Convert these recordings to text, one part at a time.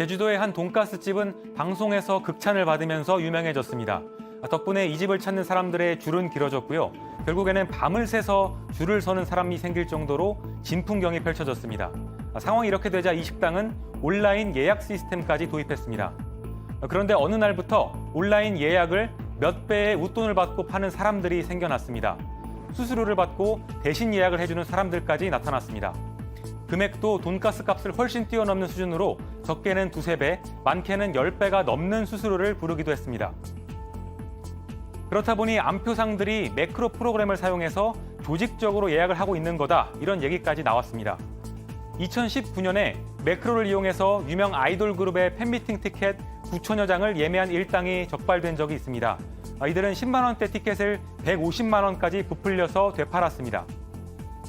제주도의 한 돈가스집은 방송에서 극찬을 받으면서 유명해졌습니다. 덕분에 이 집을 찾는 사람들의 줄은 길어졌고요. 결국에는 밤을 새서 줄을 서는 사람이 생길 정도로 진풍경이 펼쳐졌습니다. 상황이 이렇게 되자 이 식당은 온라인 예약 시스템까지 도입했습니다. 그런데 어느 날부터 온라인 예약을 몇 배의 웃돈을 받고 파는 사람들이 생겨났습니다. 수수료를 받고 대신 예약을 해주는 사람들까지 나타났습니다. 금액도 돈가스 값을 훨씬 뛰어넘는 수준으로 적게는 2~3배, 많게는 10배가 넘는 수수료를 부르기도 했습니다. 그렇다 보니 안표상들이 매크로 프로그램을 사용해서 조직적으로 예약을 하고 있는 거다, 이런 얘기까지 나왔습니다. 2019년에 매크로를 이용해서 유명 아이돌 그룹의 팬미팅 티켓 9천여 장을 예매한 일당이 적발된 적이 있습니다. 이들은 10만 원대 티켓을 150만 원까지 부풀려서 되팔았습니다.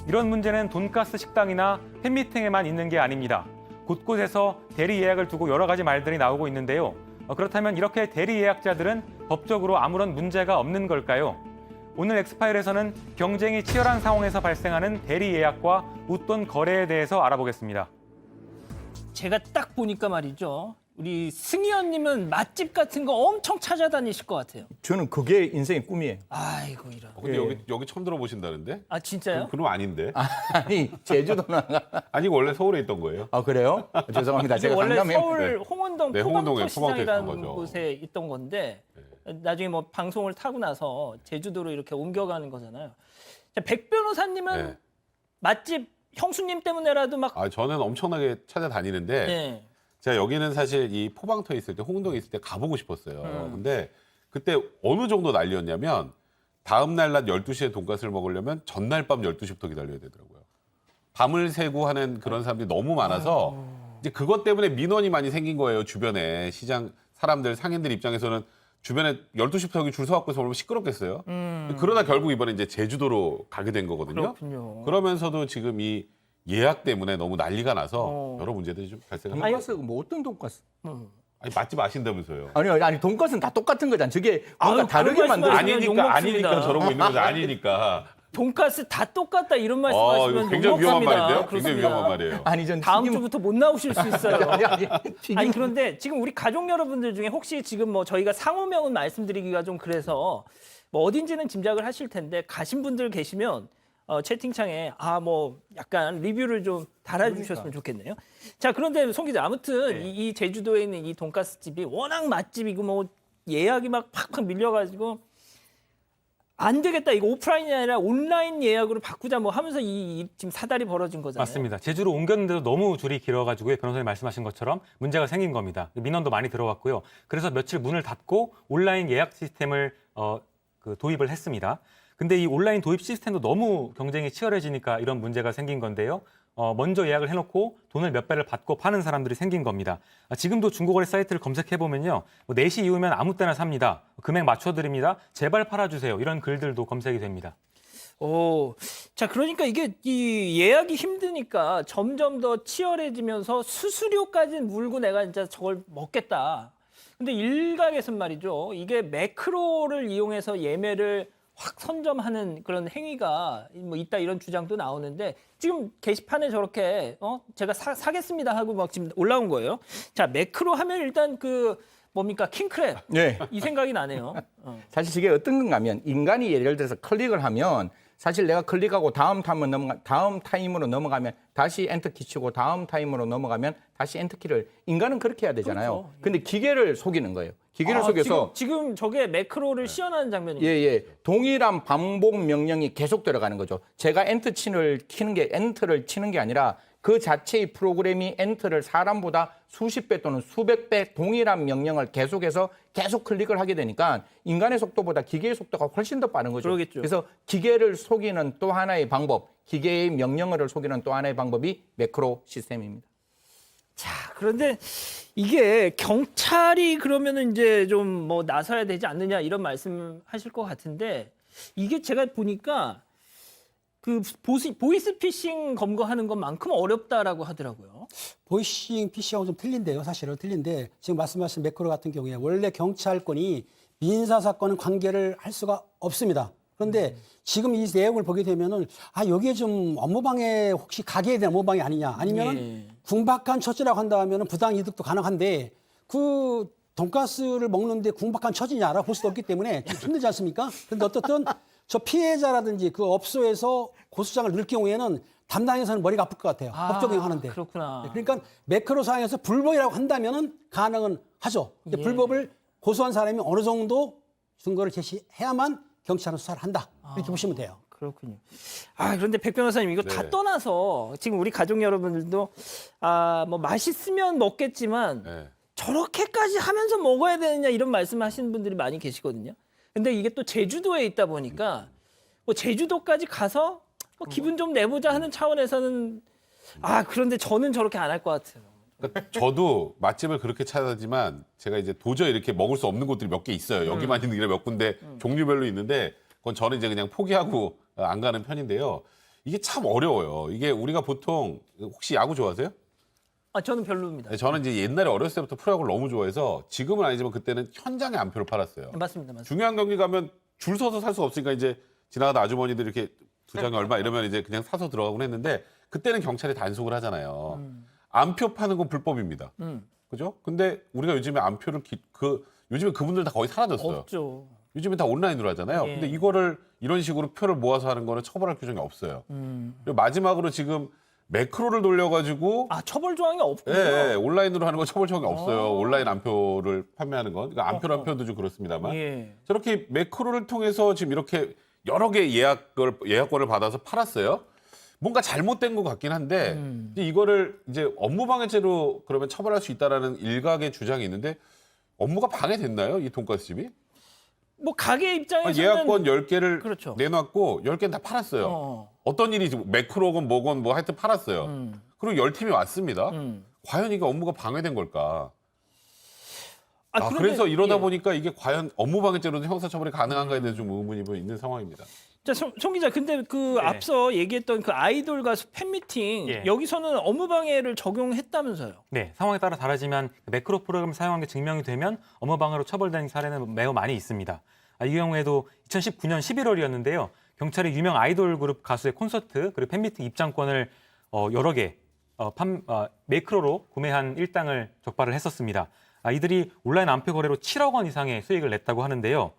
이런 문제는 돈가스 식당이나 팬미팅에만 있는 게 아닙니다. 곳곳에서 대리 예약을 두고 여러 가지 말들이 나오고 있는데요. 그렇다면 이렇게 대리 예약자들은 법적으로 아무런 문제가 없는 걸까요? 오늘 엑스파일에서는 경쟁이 치열한 상황에서 발생하는 대리 예약과 웃돈 거래에 대해서 알아보겠습니다. 제가 딱 보니까 말이죠. 우리 승희원님은 맛집 같은 거 엄청 찾아다니실 것 같아요. 저는 그게 인생의 꿈이에요. 아이고 이런. 근데 여기 처음 들어보신다는데? 아 진짜요? 그럼 아닌데? 아니 제주도는 아니 원래 서울에 있던 거예요. 아 그래요? 죄송합니다. 이게 제가 원래 상담해. 서울 네. 홍은동 네, 홍은동에 포방터시장이라는 포방터에 있던 거죠. 곳에 있던 건데 나중에 뭐 방송을 타고 나서 제주도로 이렇게 옮겨가는 거잖아요. 자, 백 변호사님은 네. 맛집 형수님 때문에라도 막 저는 엄청나게 찾아다니는데 네. 제가 여기는 사실 이 포방터에 있을 때, 홍은동에 있을 때 가보고 싶었어요. 근데 그때 어느 정도 난리였냐면 다음 날 낮 12시에 돈가스를 먹으려면 전날 밤 12시부터 기다려야 되더라고요. 밤을 새고 하는 그런 사람들이 너무 많아서 이제 그것 때문에 민원이 많이 생긴 거예요. 주변에 시장 사람들, 상인들 입장에서는 주변에 12시부터 여기 줄 서갖고 먹으면 시끄럽겠어요. 그러다 결국 이번에 이제 제주도로 가게 된 거거든요. 그렇군요. 그러면서도 지금 이 예약 때문에 너무 난리가 나서 여러 문제들이 좀 발생합니다. 돈가스 뭐 어떤 돈가스? 아니 맛집 아신다면서요? 아니 돈가스는 다 똑같은 거잖아. 저게 뭔가 아유, 다르게 그런 말씀 만들어. 아니- 욕먹습니다. 아니니까 저러고 있는 거죠. 아니니까. 돈가스 다 똑같다 이런 말씀하시면 이거 굉장히 위험한 욕먹습니다. 말인데요? 굉장히 그렇습니다. 위험한 말이에요. 아니 전 다음 튀김 주부터 못 나오실 수 있어요. 아니 튀김 아니 그런데 지금 우리 가족 여러분들 중에 혹시 지금 뭐 저희가 상호명은 말씀드리기가 좀 그래서 뭐 어딘지는 짐작을 하실 텐데 가신 분들 계시면 채팅창에 뭐 약간 리뷰를 좀 달아주셨으면 좋겠네요. 자 그런데 송 기자 아무튼 이 제주도에 있는 이 돈가스 집이 워낙 맛집이고 뭐 예약이 막 팍팍 밀려가지고 안 되겠다 이거 오프라인이 아니라 온라인 예약으로 바꾸자 뭐 하면서 이 지금 사달이 벌어진 거잖아요. 맞습니다. 제주로 옮겼는데도 너무 줄이 길어가지고 변호사님 말씀하신 것처럼 문제가 생긴 겁니다. 민원도 많이 들어왔고요. 그래서 며칠 문을 닫고 온라인 예약 시스템을 도입을 했습니다. 근데 이 온라인 도입 시스템도 너무 경쟁이 치열해지니까 이런 문제가 생긴 건데요. 먼저 예약을 해놓고 돈을 몇 배를 받고 파는 사람들이 생긴 겁니다. 지금도 중고거래 사이트를 검색해보면요. 4시 이후면 아무 때나 삽니다. 금액 맞춰드립니다. 제발 팔아주세요. 이런 글들도 검색이 됩니다. 자 그러니까 이게 이 예약이 힘드니까 점점 더 치열해지면서 수수료까지 물고 내가 진짜 저걸 먹겠다. 근데 일각에서는 말이죠. 이게 매크로를 이용해서 예매를 확 선점하는 그런 행위가 뭐 있다 이런 주장도 나오는데 지금 게시판에 저렇게 제가 사겠습니다 하고 막 지금 올라온 거예요. 자 매크로 하면 일단 그 뭡니까 킹크랩 네. 이 생각이 나네요. 사실 저게 어떤 건가 하면 인간이 예를 들어서 클릭을 하면 사실 내가 클릭하고 다음 타임으로 넘어가면 다시 엔터키 치고 다음 타임으로 넘어가면 다시 엔터키를 인간은 그렇게 해야 되잖아요. 그렇죠. 근데 기계를 속이는 거예요. 기계를 속여서 지금 저게 매크로를 시연하는 장면입니다. 예. 동일한 반복 명령이 계속 들어가는 거죠. 제가 엔터를 치는 게 아니라 그 자체의 프로그램이 엔터를 사람보다 수십 배 또는 수백 배 동일한 명령을 계속해서 계속 클릭을 하게 되니까 인간의 속도보다 기계의 속도가 훨씬 더 빠른 거죠. 그러겠죠. 그래서 기계를 속이는 또 하나의 방법, 기계의 명령어를 속이는 또 하나의 방법이 매크로 시스템입니다. 자, 그런데 이게 경찰이 그러면은 이제 좀 뭐 나서야 되지 않느냐 이런 말씀하실 것 같은데 이게 제가 보니까 그 보이스 피싱 검거하는 것만큼 어렵다라고 하더라고요. 보이싱 PC하고 좀 틀린데요. 사실은 틀린데 지금 말씀하신 매크로 같은 경우에 원래 경찰권이 민사 사건은 관계를 할 수가 없습니다. 그런데 지금 이 내용을 보게 되면은 여기에 좀 업무방해 혹시 가게에 대한 업무방해 아니냐 아니면은 예. 궁박한 처지라고 한다 하면은 부당 이득도 가능한데 그 돈가스를 먹는데 궁박한 처지냐라고 볼 수도 없기 때문에 좀 힘들지 않습니까? 그런데 어떻든 저 피해자라든지 그 업소에서 고소장을 넣을 경우에는 담당에서는 머리가 아플 것 같아요. 법 적용하는데. 그렇구나. 그러니까 매크로 사항에서 불법이라고 한다면은 가능은 하죠. 근데 예. 불법을 고소한 사람이 어느 정도 증거를 제시해야만 경찰은 수사를 한다. 이렇게 보시면 돼요. 그렇군요. 그런데 백 변호사님 이거 다 네. 떠나서 지금 우리 가족 여러분들도 뭐 맛있으면 먹겠지만 네. 저렇게까지 하면서 먹어야 되느냐 이런 말씀하시는 분들이 많이 계시거든요. 근데 이게 또 제주도에 있다 보니까 뭐 제주도까지 가서 뭐 기분 좀 내보자 하는 차원에서는 그런데 저는 저렇게 안 할 것 같아요. 그러니까 저도 맛집을 그렇게 찾았지만 제가 이제 도저히 이렇게 먹을 수 없는 곳들이 몇 개 있어요. 여기만 있는 게 몇 군데 종류별로 있는데 그건 저는 이제 그냥 포기하고 안 가는 편인데요. 이게 참 어려워요. 이게 우리가 보통 혹시 야구 좋아하세요? 저는 별로입니다. 네, 저는 이제 옛날에 어렸을 때부터 프로야구를 너무 좋아해서 지금은 아니지만 그때는 현장에 안표를 팔았어요. 맞습니다. 중요한 경기 가면 줄 서서 살 수가 없으니까 이제 지나가다 아주머니들 이렇게 두 장에 얼마 이러면 이제 그냥 사서 들어가곤 했는데 그때는 경찰이 단속을 하잖아요. 안표 파는 건 불법입니다. 그죠? 근데 우리가 요즘에 안표를 요즘에 그분들 다 거의 사라졌어요. 없죠. 요즘에 다 온라인으로 하잖아요. 예. 근데 이거를 이런 식으로 표를 모아서 하는 거는 처벌할 규정이 없어요. 그리고 마지막으로 지금 매크로를 돌려가지고 처벌 조항이 없군요. 예, 온라인으로 하는 건 처벌 조항이 없어요. 온라인 안표를 판매하는 건. 그러니까 안표란 표현도 좀 그렇습니다만. 예. 저렇게 매크로를 통해서 지금 이렇게 여러 개 예약권을 받아서 팔았어요. 뭔가 잘못된 것 같긴 한데 이제 이거를 이제 업무방해죄로 그러면 처벌할 수 있다라는 일각의 주장이 있는데 업무가 방해됐나요? 이 돈가스 집이? 뭐 가게 입장에서는 예약권 10개를 그렇죠. 내놨고 10개는 다 팔았어요. 어떤 일이 매크로건 뭐건 뭐 하여튼 팔았어요. 그리고 10팀이 왔습니다. 과연 이게 업무가 방해된 걸까? 그런데- 그래서 이러다 예. 보니까 이게 과연 업무방해죄로도 형사처벌이 가능한가에 대해서 좀 의문이 있는 상황입니다. 자, 송 기자, 근데 그 앞서 얘기했던 그 아이돌 가수 팬미팅 예. 여기서는 업무방해를 적용했다면서요? 네, 상황에 따라 다르지만 매크로 프로그램을 사용한 게 증명이 되면 업무방해로 처벌된 사례는 매우 많이 있습니다. 이 경우에도 2019년 11월이었는데요. 경찰이 유명 아이돌 그룹 가수의 콘서트 그리고 팬미팅 입장권을 여러 개 매크로로 구매한 일당을 적발을 했었습니다. 이들이 온라인 안표 거래로 7억 원 이상의 수익을 냈다고 하는데요.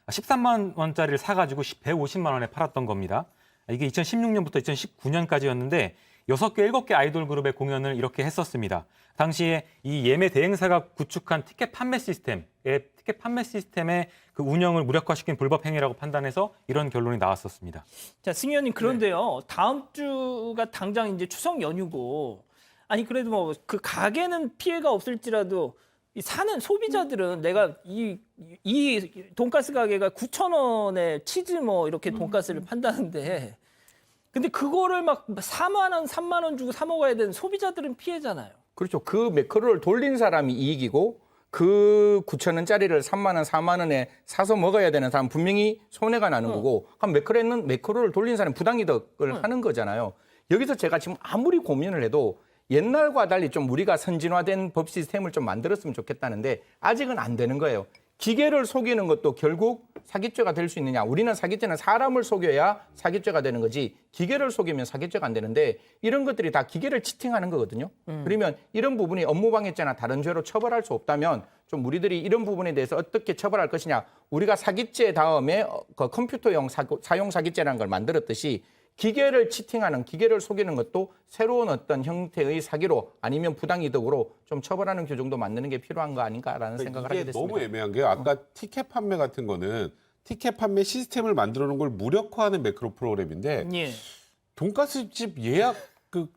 13만 원짜리를 사가지고 150만 원에 팔았던 겁니다. 이게 2016년부터 2019년까지였는데 6개, 7개 아이돌 그룹의 공연을 이렇게 했었습니다. 당시에 이 예매 대행사가 구축한 티켓 판매 시스템의 그 운영을 무력화시킨 불법 행위라고 판단해서 이런 결론이 나왔었습니다. 자, 승 의원님 그런데요. 다음 주가 당장 이제 추석 연휴고 그래도 뭐 그 가게는 피해가 없을지라도 이 사는 소비자들은 내가 이 돈가스 가게가 9,000원에 치즈 뭐 이렇게 돈가스를 판다는데 근데 그거를 막 4만 원, 3만 원 주고 사 먹어야 되는 소비자들은 피해잖아요. 그렇죠. 그 매크로를 돌린 사람이 이익이고 그 9,000원짜리를 3만 원, 4만 원에 사서 먹어야 되는 사람 분명히 손해가 나는 거고 그럼 매크로를 돌린 사람이 부당이득을 하는 거잖아요. 여기서 제가 지금 아무리 고민을 해도 옛날과 달리 좀 우리가 선진화된 법 시스템을 좀 만들었으면 좋겠다는데 아직은 안 되는 거예요. 기계를 속이는 것도 결국 사기죄가 될 수 있느냐. 우리는 사기죄는 사람을 속여야 사기죄가 되는 거지 기계를 속이면 사기죄가 안 되는데 이런 것들이 다 기계를 치팅하는 거거든요. 그러면 이런 부분이 업무방해죄나 다른 죄로 처벌할 수 없다면 좀 우리들이 이런 부분에 대해서 어떻게 처벌할 것이냐. 우리가 사기죄 다음에 그 컴퓨터용 사용 사기죄라는 걸 만들었듯이 기계를 치팅하는, 기계를 속이는 것도 새로운 어떤 형태의 사기로 아니면 부당이득으로 좀 처벌하는 규정도 만드는 게 필요한 거 아닌가라는 생각을 하게 이게 됐습니다. 너무 애매한 게 아까 티켓 판매 같은 거는 티켓 판매 시스템을 만들어 놓은 걸 무력화하는 매크로 프로그램인데 예. 돈가스 집 예약 그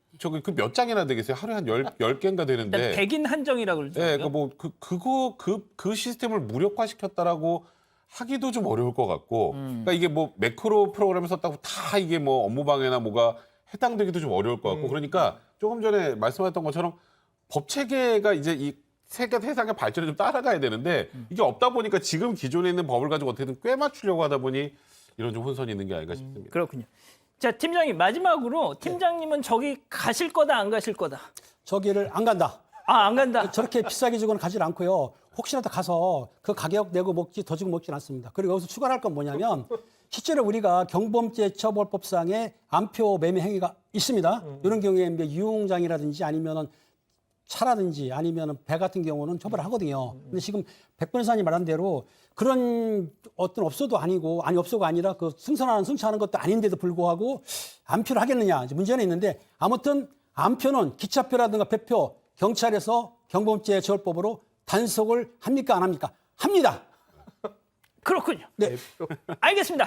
몇 장이나 되겠어요? 하루에 한 10개인가 되는데. 백인 한정이라고 그러죠. 네, 그 시스템을 무력화시켰다라고 하기도 좀 어려울 것 같고, 그러니까 이게 뭐 매크로 프로그램을 썼다고 다 이게 뭐 업무방해나 뭐가 해당되기도 좀 어려울 것 같고, 그러니까 조금 전에 말씀하셨던 것처럼 법 체계가 이제 이 세상의 발전에 좀 따라가야 되는데 이게 없다 보니까 지금 기존에 있는 법을 가지고 어떻게든 꿰 맞추려고 하다 보니 이런 좀 혼선이 있는 게 아닌가 싶습니다. 그렇군요. 자, 팀장님 마지막으로 팀장님은 저기 가실 거다 안 가실 거다? 저기를 안 간다. 안 간다. 저렇게 비싸게 주고는 가지 않고요. 혹시라도 가서 그 가격 내고 먹지 더 주고 먹지는 않습니다. 그리고 여기서 추가할 건 뭐냐면 실제로 우리가 경범죄처벌법상에 암표 매매 행위가 있습니다. 이런 경우에 뭐 유흥장이라든지 아니면은 차라든지 아니면 배 같은 경우는 처벌을 하거든요. 근데 지금 백 변호사님 말한 대로 그런 어떤 업소도 아니고 아니 업소가 아니라 그 승선하는 승차하는 것도 아닌데도 불구하고 암표를 하겠느냐 이제 문제는 있는데 아무튼 암표는 기차표라든가 배표 경찰에서 경범죄처벌법으로 단속을 합니까 안 합니까? 합니다. 그렇군요. 네. 알겠습니다.